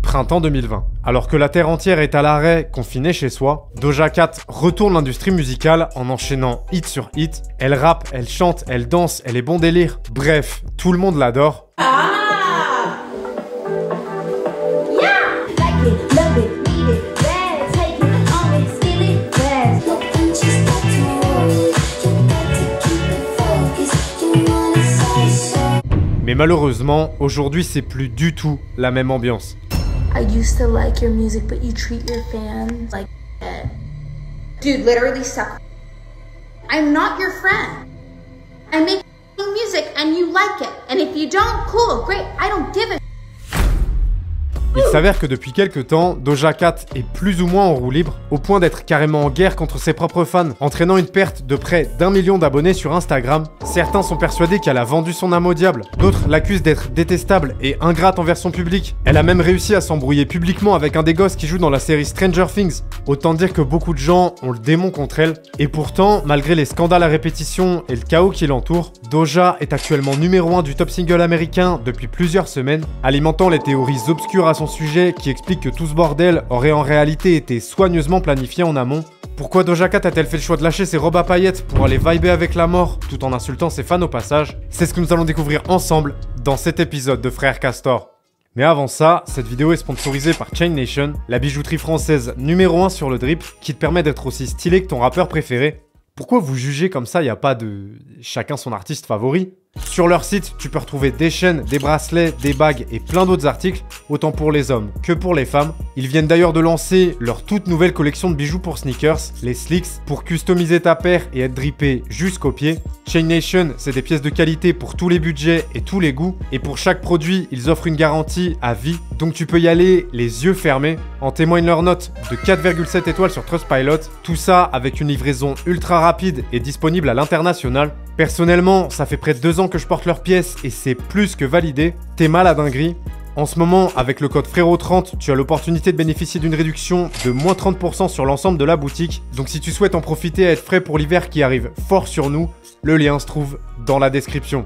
printemps 2020. Alors que la terre entière est à l'arrêt, confinée chez soi, Doja Cat retourne l'industrie musicale en enchaînant hit sur hit. Elle rappe, elle chante, elle danse, elle est bon délire. Bref, tout le monde l'adore. Mais malheureusement, aujourd'hui, c'est plus du tout la même ambiance. I used to like your music, but you treat your fans like that. Dude, literally suck. I'm not your friend. I make music and you like it. And if you don't, cool, great. I don't give a Il s'avère que depuis quelques temps, Doja Cat est plus ou moins en roue libre, au point d'être carrément en guerre contre ses propres fans, entraînant une perte de près d'1 million d'abonnés sur Instagram. Certains sont persuadés qu'elle a vendu son âme au diable, d'autres l'accusent d'être détestable et ingrate envers son public. Elle a même réussi à s'embrouiller publiquement avec un des gosses qui joue dans la série Stranger Things. Autant dire que beaucoup de gens ont le démon contre elle. Et pourtant, malgré les scandales à répétition et le chaos qui l'entoure, Doja est actuellement numéro 1 du top single américain depuis plusieurs semaines, alimentant les théories obscures à son sujet qui expliquent que tout ce bordel aurait en réalité été soigneusement planifié en amont. Pourquoi Doja Cat a-t-elle fait le choix de lâcher ses robes à paillettes pour aller vibrer avec la mort tout en insultant ses fans au passage? C'est ce que nous allons découvrir ensemble dans cet épisode de Frères Castor. Mais avant ça, cette vidéo est sponsorisée par Chain Nation, la bijouterie française numéro 1 sur le drip qui te permet d'être aussi stylé que ton rappeur préféré. Pourquoi vous jugez comme ça? Il n'y a pas de chacun son artiste favori. Sur leur site, tu peux retrouver des chaînes, des bracelets, des bagues et plein d'autres articles, autant pour les hommes que pour les femmes. Ils viennent d'ailleurs de lancer leur toute nouvelle collection de bijoux pour sneakers, les Slicks, pour customiser ta paire et être drippé jusqu'aux pieds. Chain Nation, c'est des pièces de qualité pour tous les budgets et tous les goûts, et pour chaque produit, ils offrent une garantie à vie, donc tu peux y aller les yeux fermés. En témoigne leur note de 4,7 étoiles sur Trustpilot, tout ça avec une livraison ultra rapide et disponible à l'international. Personnellement, ça fait près de 2 ans que je porte leurs pièces et c'est plus que validé. T'es mal à dinguerie. En ce moment, avec le code FRÉROT30, tu as l'opportunité de bénéficier d'une réduction de moins 30% sur l'ensemble de la boutique. Donc si tu souhaites en profiter et être frais pour l'hiver qui arrive fort sur nous, le lien se trouve dans la description.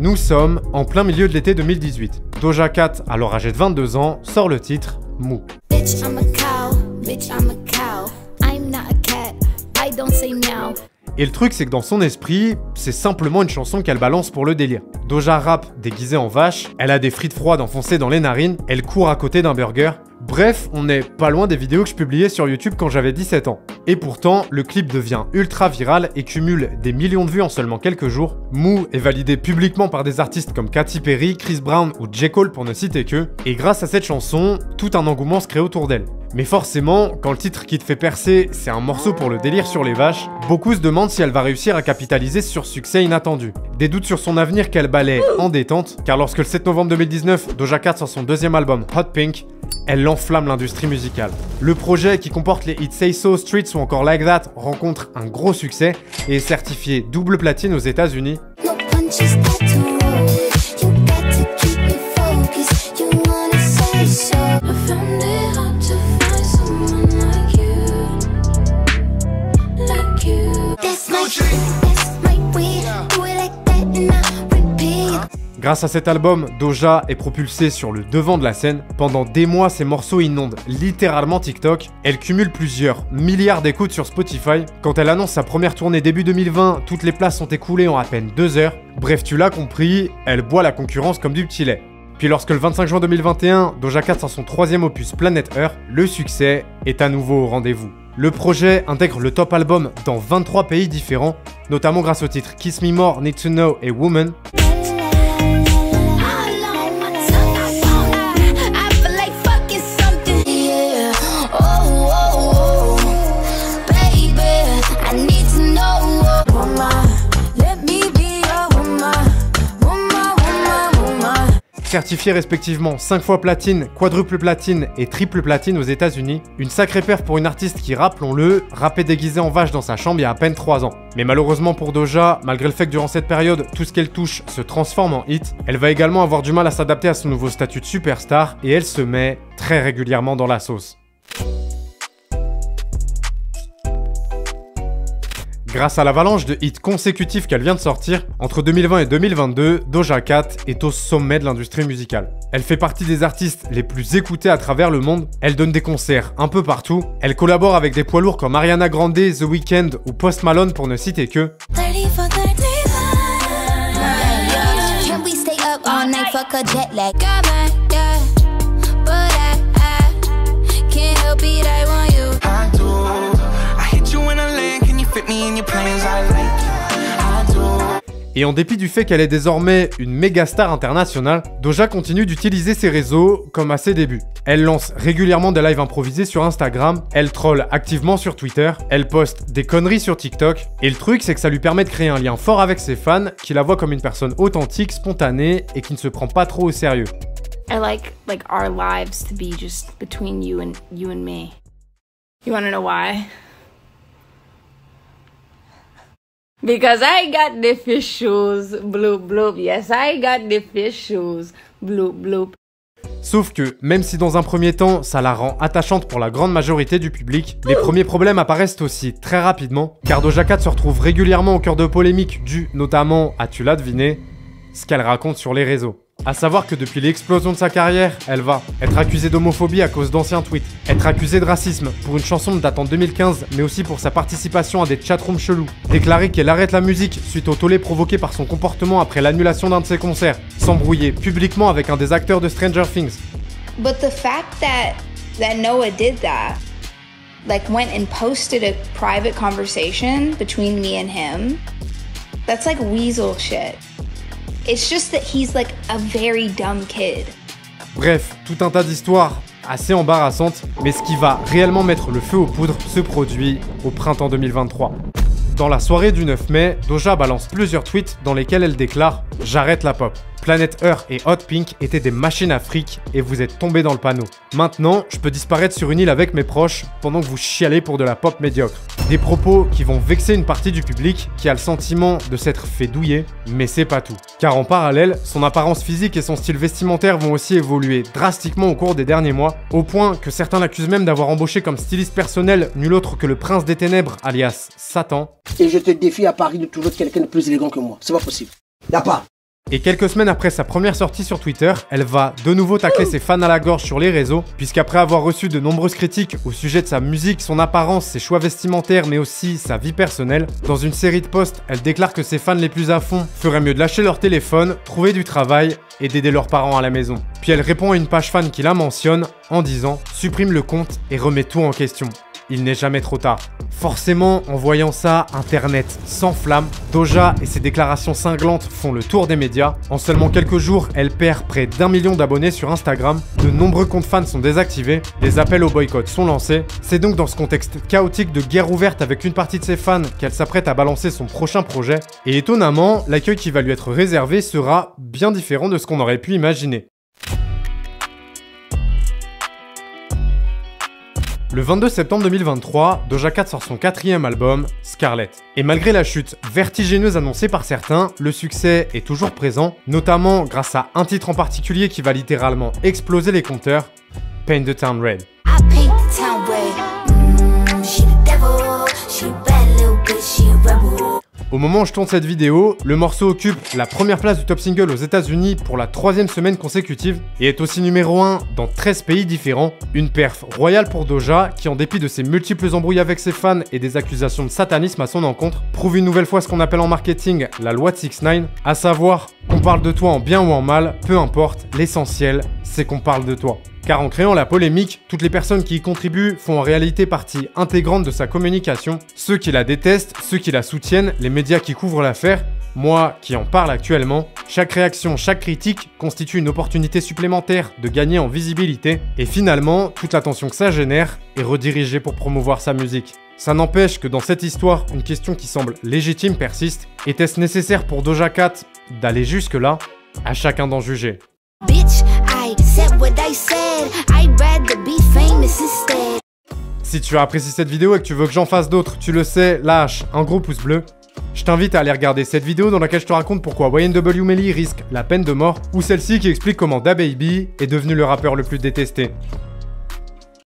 Nous sommes en plein milieu de l'été 2018. Doja Cat, alors âgée de 22 ans, sort le titre Mou. bitch, I'm a cow. Bitch, I'm a cow. I'm not a cat. I don't say meow. Et le truc, c'est que dans son esprit, c'est simplement une chanson qu'elle balance pour le délire. Doja rappe déguisée en vache, elle a des frites froides enfoncées dans les narines, elle court à côté d'un burger. Bref, on n'est pas loin des vidéos que je publiais sur YouTube quand j'avais 17 ans. Et pourtant, le clip devient ultra viral et cumule des millions de vues en seulement quelques jours. Mou est validé publiquement par des artistes comme Katy Perry, Chris Brown ou J. Cole pour ne citer que. Et grâce à cette chanson, tout un engouement se crée autour d'elle. Mais forcément, quand le titre qui te fait percer, c'est un morceau pour le délire sur les vaches, beaucoup se demandent si elle va réussir à capitaliser sur ce succès inattendu. Des doutes sur son avenir qu'elle balaie en détente, car lorsque le 7 novembre 2019, Doja Cat sort son deuxième album, Hot Pink, elle enflamme l'industrie musicale. Le projet, qui comporte les hits Say So, Streets ou encore Like That, rencontre un gros succès et est certifié double platine aux États-Unis. Your punch is tattoo. You got to keep me focused. You wanna say so. I found it hard to find someone like you. Like you. That's my way. Do it like that and I repeat. Grâce à cet album, Doja est propulsée sur le devant de la scène. Pendant des mois, ses morceaux inondent littéralement TikTok. Elle cumule plusieurs milliards d'écoutes sur Spotify. Quand elle annonce sa première tournée début 2020, toutes les places sont écoulées en à peine 2 heures. Bref, tu l'as compris, elle boit la concurrence comme du petit lait. Puis lorsque le 25 juin 2021, Doja Cat sort son 3e opus Planet Earth, le succès est à nouveau au rendez-vous. Le projet intègre le top album dans 23 pays différents, notamment grâce aux titres Kiss Me More, Need to Know et Woman. Certifiés respectivement 5 fois platine, quadruple platine et triple platine aux États-Unis. Une sacrée perf pour une artiste qui, rappelons-le, rappait déguisée en vache dans sa chambre il y a à peine 3 ans. Mais malheureusement pour Doja, malgré le fait que durant cette période, tout ce qu'elle touche se transforme en hit, elle va également avoir du mal à s'adapter à son nouveau statut de superstar et elle se met très régulièrement dans la sauce. Grâce à l'avalanche de hits consécutifs qu'elle vient de sortir, entre 2020 et 2022, Doja Cat est au sommet de l'industrie musicale. Elle fait partie des artistes les plus écoutés à travers le monde, elle donne des concerts un peu partout, elle collabore avec des poids lourds comme Ariana Grande, The Weeknd ou Post Malone pour ne citer que. Et en dépit du fait qu'elle est désormais une méga star internationale, Doja continue d'utiliser ses réseaux comme à ses débuts. Elle lance régulièrement des lives improvisés sur Instagram, elle troll activement sur Twitter, elle poste des conneries sur TikTok, et le truc c'est que ça lui permet de créer un lien fort avec ses fans, qui la voient comme une personne authentique, spontanée, et qui ne se prend pas trop au sérieux. I like our lives to be just between you and me. You wanna know why? Because I got the fish shoes, bloop bloop. Yes, I got the fish shoes, bloop bloop. Sauf que, même si dans un premier temps, ça la rend attachante pour la grande majorité du public, les premiers problèmes apparaissent aussi très rapidement, car Doja Cat se retrouve régulièrement au cœur de polémiques dues notamment à, tu l'as deviné, ce qu'elle raconte sur les réseaux. A savoir que depuis l'explosion de sa carrière, elle va être accusée d'homophobie à cause d'anciens tweets, être accusée de racisme pour une chanson datant de 2015, mais aussi pour sa participation à des chatrooms chelous, déclarer qu'elle arrête la musique suite au tollé provoqué par son comportement après l'annulation d'un de ses concerts, s'embrouiller publiquement avec un des acteurs de Stranger Things. But the fact that Noah did that, like went and posted a private conversation between me and him, that's like weasel shit. It's just that he's like a very dumb kid. Bref, tout un tas d'histoires assez embarrassantes, mais ce qui va réellement mettre le feu aux poudres se produit au printemps 2023. Dans la soirée du 9 mai, Doja balance plusieurs tweets dans lesquels elle déclare « J'arrête la pop ». Planet Earth et Hot Pink étaient des machines à fric et vous êtes tombés dans le panneau. Maintenant, je peux disparaître sur une île avec mes proches pendant que vous chialez pour de la pop médiocre. Des propos qui vont vexer une partie du public qui a le sentiment de s'être fait douiller, mais c'est pas tout. Car en parallèle, son apparence physique et son style vestimentaire vont aussi évoluer drastiquement au cours des derniers mois, au point que certains l'accusent même d'avoir embauché comme styliste personnel nul autre que le prince des ténèbres, alias Satan. Et je te défie à Paris de trouver quelqu'un de plus élégant que moi. C'est pas possible. Y'a pas. Et quelques semaines après sa première sortie sur Twitter, elle va de nouveau tacler ses fans à la gorge sur les réseaux, puisqu'après avoir reçu de nombreuses critiques au sujet de sa musique, son apparence, ses choix vestimentaires, mais aussi sa vie personnelle, dans une série de posts, elle déclare que ses fans les plus à fond feraient mieux de lâcher leur téléphone, trouver du travail et d'aider leurs parents à la maison. Puis elle répond à une page fan qui la mentionne en disant « Supprime le compte et remets tout en question. Il n'est jamais trop tard ». Forcément, en voyant ça, Internet s'enflamme. Doja et ses déclarations cinglantes font le tour des médias. En seulement quelques jours, elle perd près d'1 million d'abonnés sur Instagram. De nombreux comptes fans sont désactivés. Les appels au boycott sont lancés. C'est donc dans ce contexte chaotique de guerre ouverte avec une partie de ses fans qu'elle s'apprête à balancer son prochain projet. Et étonnamment, l'accueil qui va lui être réservé sera bien différent de ce qu'on aurait pu imaginer. Le 22 septembre 2023, Doja Cat sort son 4e album, Scarlet. Et malgré la chute vertigineuse annoncée par certains, le succès est toujours présent, notamment grâce à un titre en particulier qui va littéralement exploser les compteurs, Paint the Town Red. Au moment où je tourne cette vidéo, le morceau occupe la première place du top single aux États-Unis pour la 3e semaine consécutive et est aussi numéro 1 dans 13 pays différents. Une perf royale pour Doja qui, en dépit de ses multiples embrouilles avec ses fans et des accusations de satanisme à son encontre, prouve une nouvelle fois ce qu'on appelle en marketing la loi de 6ix9ine, à savoir qu'on parle de toi en bien ou en mal, peu importe, l'essentiel c'est qu'on parle de toi. Car en créant la polémique, toutes les personnes qui y contribuent font en réalité partie intégrante de sa communication. Ceux qui la détestent, ceux qui la soutiennent, les médias qui couvrent l'affaire, moi qui en parle actuellement. Chaque réaction, chaque critique constitue une opportunité supplémentaire de gagner en visibilité. Et finalement, toute l'attention que ça génère est redirigée pour promouvoir sa musique. Ça n'empêche que dans cette histoire, une question qui semble légitime persiste. Était-ce nécessaire pour Doja Cat d'aller jusque-là? À chacun d'en juger. Bitch, I said what I said. I'd rather be famous instead. Si tu as apprécié cette vidéo et que tu veux que j'en fasse d'autres, tu le sais, lâche un gros pouce bleu. Je t'invite à aller regarder cette vidéo dans laquelle je te raconte pourquoi YNW Melly risque la peine de mort, ou celle-ci qui explique comment DaBaby est devenu le rappeur le plus détesté.